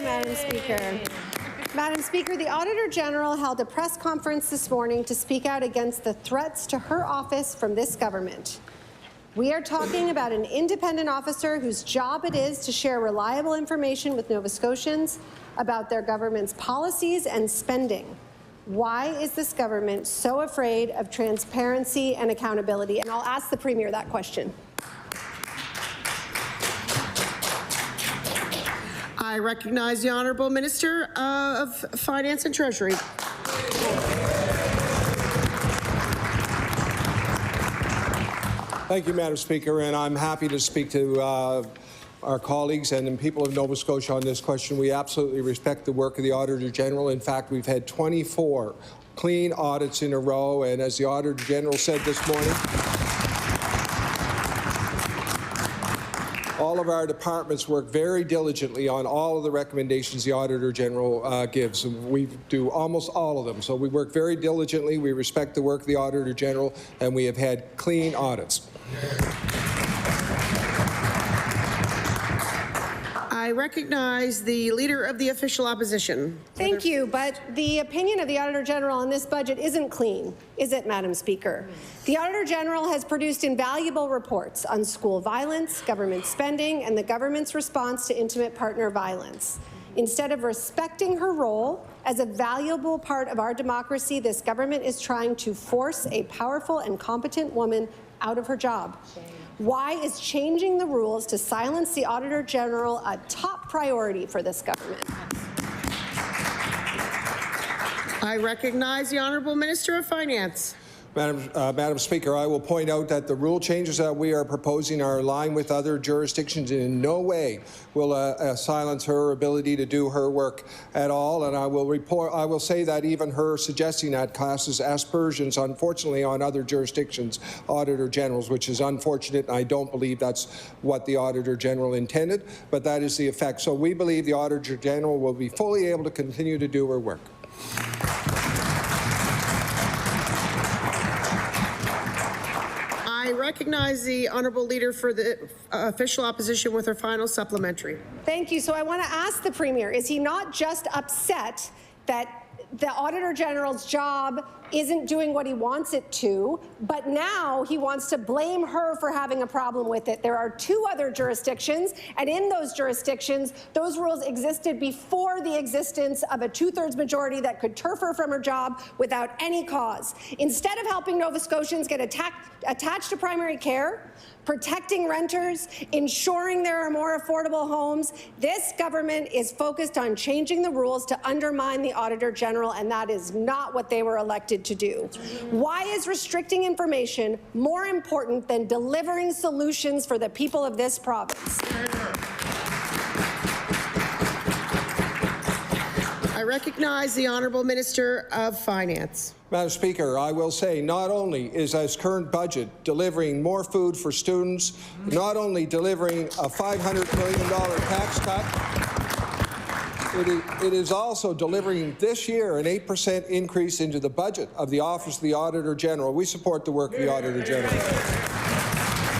Madam Speaker. Madam Speaker, the Auditor General held a press conference this morning to speak out against the threats to her office from this government. We are talking about an independent officer whose job it is to share reliable information with Nova Scotians about their government's policies and spending. Why is this government so afraid of transparency and accountability? And I'll ask the Premier that question. I recognize the Honourable Minister of Finance and Treasury. Thank you, Madam Speaker, and I'm happy to speak to our colleagues and the people of Nova Scotia on this question. We absolutely respect the work of the Auditor General. In fact, we've had 24 clean audits in a row, and as the Auditor General said this morning, all of our departments work very diligently on all of the recommendations the Auditor General gives. We do almost all of them. So we work very diligently. We respect the work of the Auditor General, and we have had clean audits. I recognize the Leader of the Official Opposition. Thank you, but the opinion of the Auditor General on this budget isn't clean, is it, Madam Speaker? The Auditor General has produced invaluable reports on school violence, government spending, and the government's response to intimate partner violence. Instead of respecting her role as a valuable part of our democracy, this government is trying to force a powerful and competent woman out of her job. Why is changing the rules to silence the Auditor General a top priority for this government? I recognize the Honourable Minister of Finance. Madam Speaker, I will point out that the rule changes that we are proposing are aligned with other jurisdictions and in no way will silence her ability to do her work at all. And I will say that even her suggesting that causes aspersions, unfortunately, on other jurisdictions' Auditor Generals, which is unfortunate. And I don't believe that's what the Auditor General intended, but that is the effect. So we believe the Auditor General will be fully able to continue to do her work. I recognize the Honourable Leader for the Official Opposition with her final supplementary. Thank you. So I want to ask the Premier, is he not just upset that the Auditor General's job isn't doing what he wants it to, but now he wants to blame her for having a problem with it? There are 2 other jurisdictions, and in those jurisdictions, those rules existed before the existence of a 2/3 majority that could turf her from her job without any cause. Instead of helping Nova Scotians get attached to primary care, protecting renters, ensuring there are more affordable homes, this government is focused on changing the rules to undermine the Auditor General, and that is not what they were elected to do. Why is restricting information more important than delivering solutions for the people of this province? I recognize the Honourable Minister of Finance. Madam Speaker, I will say not only is this current budget delivering more food for students, not only delivering a $500 million tax cut, it is also delivering this year an 8% increase into the budget of the Office of the Auditor General. We support the work of the Auditor General.